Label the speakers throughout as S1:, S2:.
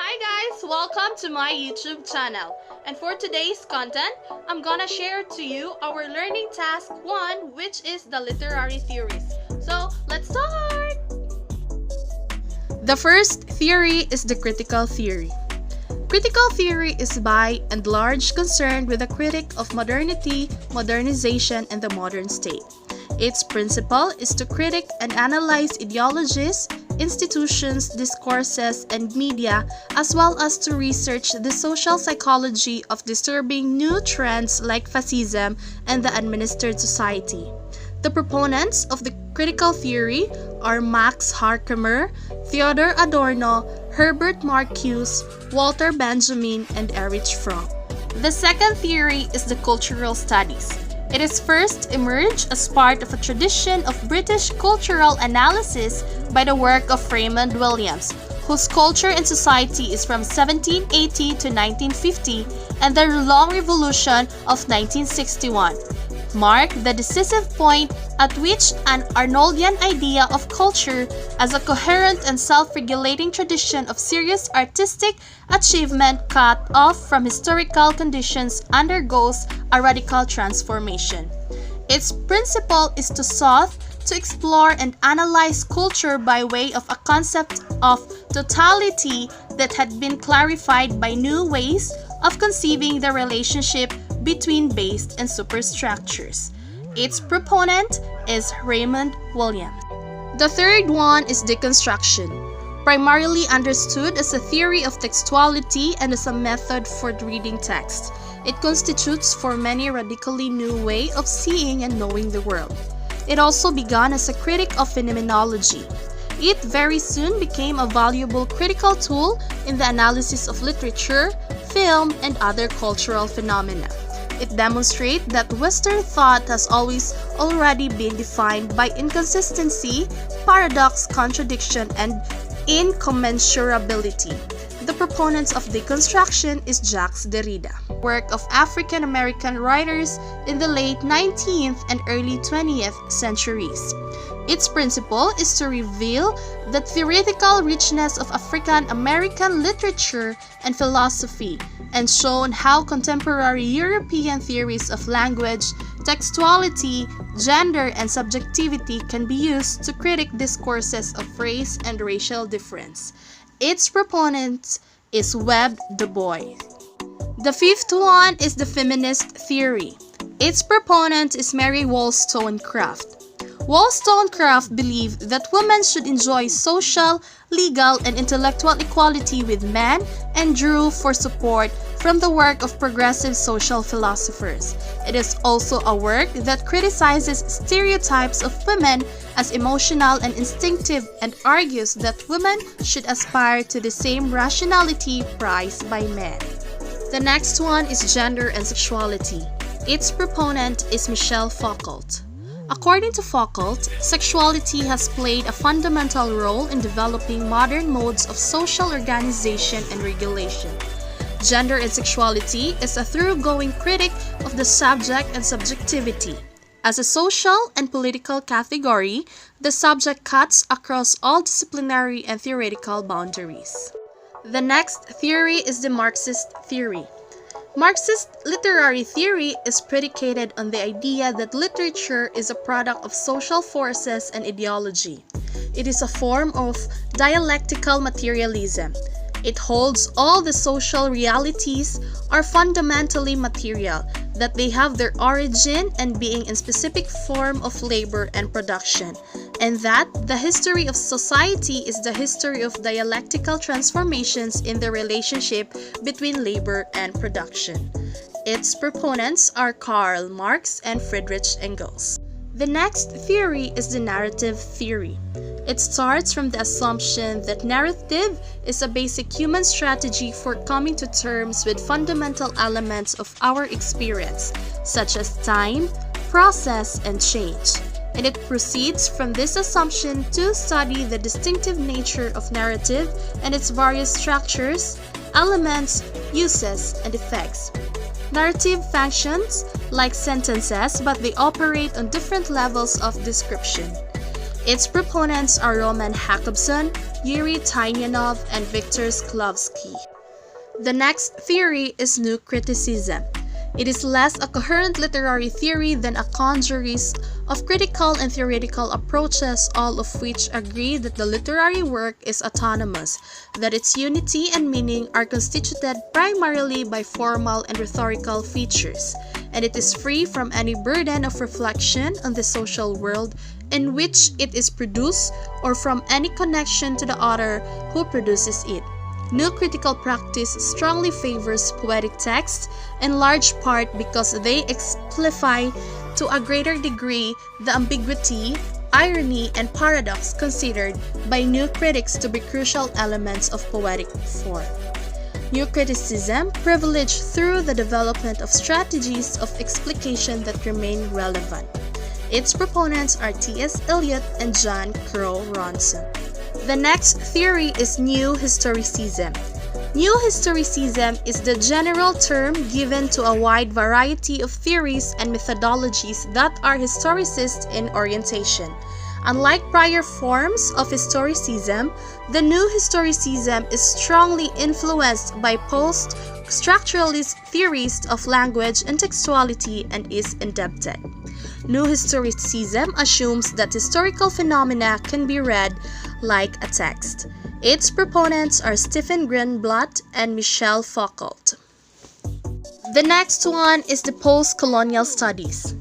S1: Hi guys, welcome to my YouTube channel. And for today's content, I'm gonna share to you our learning task 1, which is the literary theories. So, let's start! The first theory is the critical theory. Critical theory is by and large concerned with a critic of modernity, modernization, and the modern state. Its principle is to critique and analyze ideologies, institutions, discourses, and media, as well as to research the social psychology of disturbing new trends like fascism and the administered society. The proponents of the critical theory are Max Horkheimer, Theodor Adorno, Herbert Marcuse, Walter Benjamin, and Erich Fromm. The second theory is the cultural studies. It is first emerged as part of a tradition of British cultural analysis by the work of Raymond Williams, whose Culture and Society is from 1780 to 1950, and the Long Revolution of 1961. Mark the decisive point at which an Arnoldian idea of culture as a coherent and self-regulating tradition of serious artistic achievement cut off from historical conditions undergoes a radical transformation. Its principle is to sought to explore and analyze culture by way of a concept of totality that had been clarified by new ways of conceiving the relationship between base and superstructures. Its proponent is Raymond Williams. The third one is Deconstruction, primarily understood as a theory of textuality and as a method for reading text. It constitutes for many a radically new way of seeing and knowing the world. It also began as a critic of phenomenology. It very soon became a valuable critical tool in the analysis of literature, film, and other cultural phenomena. It demonstrates that Western thought has already been defined by inconsistency, paradox, contradiction, and incommensurability. The proponents of deconstruction is Jacques Derrida, work of African American writers in the late 19th and early 20th centuries. Its principle is to reveal the theoretical richness of African American literature and philosophy, and shown how contemporary European theories of language, textuality, gender, and subjectivity can be used to critique discourses of race and racial difference. Its proponent is Webb Du Bois. The fifth one is the Feminist Theory. Its proponent is Mary Wollstonecraft. Wollstonecraft believed that women should enjoy social, legal, and intellectual equality with men and drew for support from the work of progressive social philosophers. It is also a work that criticizes stereotypes of women as emotional and instinctive and argues that women should aspire to the same rationality prized by men. The next one is Gender and Sexuality. Its proponent is Michel Foucault. According to Foucault, sexuality has played a fundamental role in developing modern modes of social organization and regulation. Gender and sexuality is a thoroughgoing critique of the subject and subjectivity. As a social and political category, the subject cuts across all disciplinary and theoretical boundaries. The next theory is the Marxist Theory. Marxist literary theory is predicated on the idea that literature is a product of social forces and ideology. It is a form of dialectical materialism. It holds all the social realities are fundamentally material, that they have their origin and being in specific form of labor and production, and that the history of society is the history of dialectical transformations in the relationship between labor and production. Its proponents are Karl Marx and Friedrich Engels. The next theory is the narrative theory. It starts from the assumption that narrative is a basic human strategy for coming to terms with fundamental elements of our experience, such as time, process, and change. And it proceeds from this assumption to study the distinctive nature of narrative and its various structures, elements, uses, and effects. Narrative functions like sentences, but they operate on different levels of description. Its proponents are Roman Jakobson, Yuri Tynyanov, and Viktor Shklovsky. The next theory is New Criticism. It is less a coherent literary theory than a congeries of critical and theoretical approaches, all of which agree that the literary work is autonomous, that its unity and meaning are constituted primarily by formal and rhetorical features, and it is free from any burden of reflection on the social world in which it is produced or from any connection to the author who produces it. New critical practice strongly favors poetic texts, in large part because they exemplify to a greater degree the ambiguity, irony, and paradox considered by new critics to be crucial elements of poetic form. New criticism privileged through the development of strategies of explication that remain relevant. Its proponents are T.S. Eliot and John Crowe Ronson. The next theory is New Historicism. New Historicism is the general term given to a wide variety of theories and methodologies that are historicist in orientation. Unlike prior forms of historicism, the New Historicism is strongly influenced by post-structuralist theories of language and textuality and is indebted. New Historicism assumes that historical phenomena can be read like a text. Its proponents are Stephen Greenblatt and Michel Foucault. The next one is the PostColonial Studies.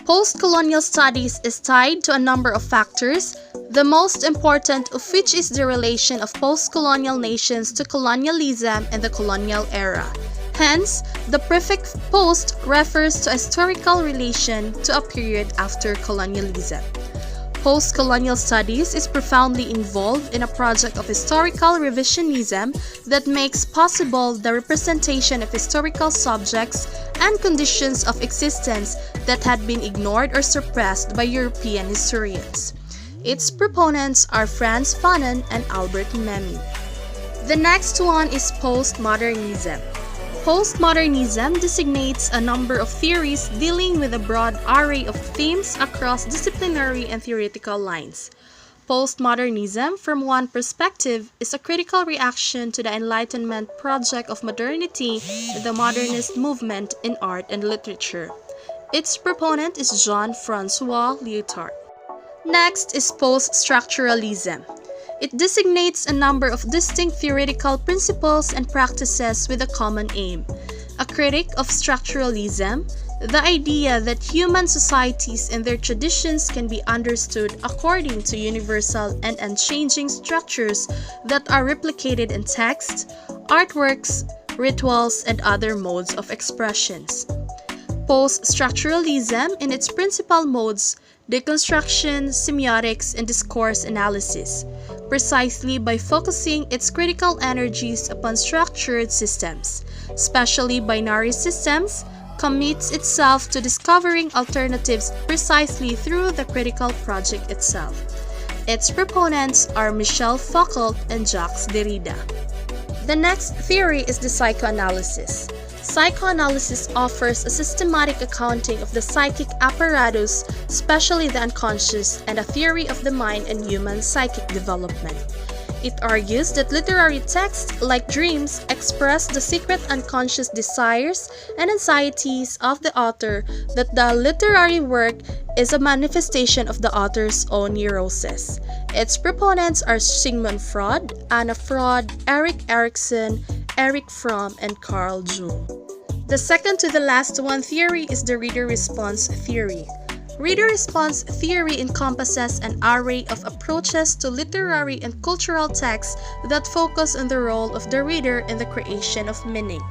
S1: Postcolonial studies is tied to a number of factors, the most important of which is the relation of postcolonial nations to colonialism and the colonial era. Hence, the prefix post refers to a historical relation to a period after colonialism. Postcolonial studies is profoundly involved in a project of historical revisionism that makes possible the representation of historical subjects and conditions of existence that had been ignored or suppressed by European historians. Its proponents are Franz Fanon and Albert Memmi. The next one is postmodernism. Postmodernism designates a number of theories dealing with a broad array of themes across disciplinary and theoretical lines. Postmodernism, from one perspective, is a critical reaction to the Enlightenment project of modernity and the modernist movement in art and literature. Its proponent is Jean-François Lyotard. Next is post-structuralism. It designates a number of distinct theoretical principles and practices with a common aim. A critic of structuralism, the idea that human societies and their traditions can be understood according to universal and unchanging structures that are replicated in text, artworks, rituals, and other modes of expressions. Post-structuralism in its principal modes, deconstruction, semiotics, and discourse analysis, precisely by focusing its critical energies upon structured systems, especially binary systems, commits itself to discovering alternatives precisely through the critical project itself. Its proponents are Michel Foucault and Jacques Derrida. The next theory is the psychoanalysis. Psychoanalysis offers a systematic accounting of the psychic apparatus, especially the unconscious, and a theory of the mind and human psychic development. It argues that literary texts, like dreams, express the secret unconscious desires and anxieties of the author, that the literary work is a manifestation of the author's own neuroses. Its proponents are Sigmund Freud, Anna Freud, Erik Erikson, Erich Fromm, and Carl Jung. The second to the last one theory is the reader response theory. Reader response theory encompasses an array of approaches to literary and cultural texts that focus on the role of the reader in the creation of meaning.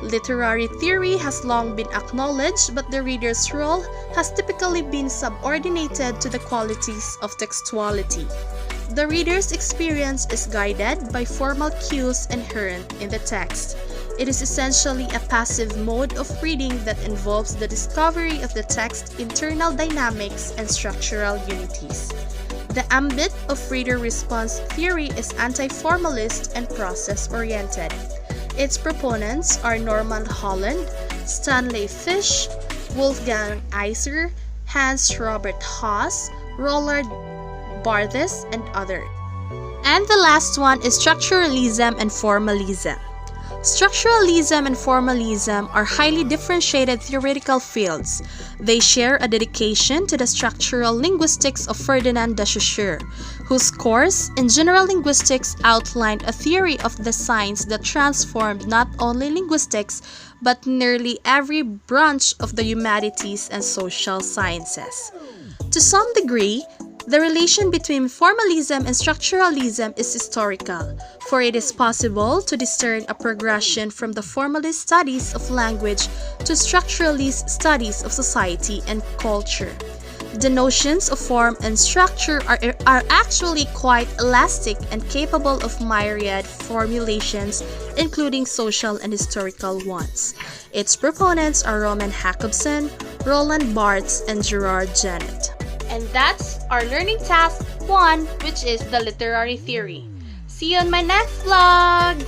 S1: Literary theory has long been acknowledged, but the reader's role has typically been subordinated to the qualities of textuality. The reader's experience is guided by formal cues inherent in the text. It is essentially a passive mode of reading that involves the discovery of the text's internal dynamics and structural unities. The ambit of reader response theory is anti-formalist and process-oriented. Its proponents are Norman Holland, Stanley Fish, Wolfgang Iser, Hans Robert Haas, Roland Barthes, and others. And the last one is structuralism and formalism. Structuralism and formalism are highly differentiated theoretical fields. They share a dedication to the structural linguistics of Ferdinand de Saussure, whose course in general linguistics outlined a theory of the science that transformed not only linguistics but nearly every branch of the humanities and social sciences. To some degree, the relation between formalism and structuralism is historical, for it is possible to discern a progression from the formalist studies of language to structuralist studies of society and culture. The notions of form and structure are actually quite elastic and capable of myriad formulations, including social and historical ones. Its proponents are Roman Jakobson, Roland Barthes, and Gerard Genette. And that's our learning task 1, which is the literary theory. See you on my next vlog!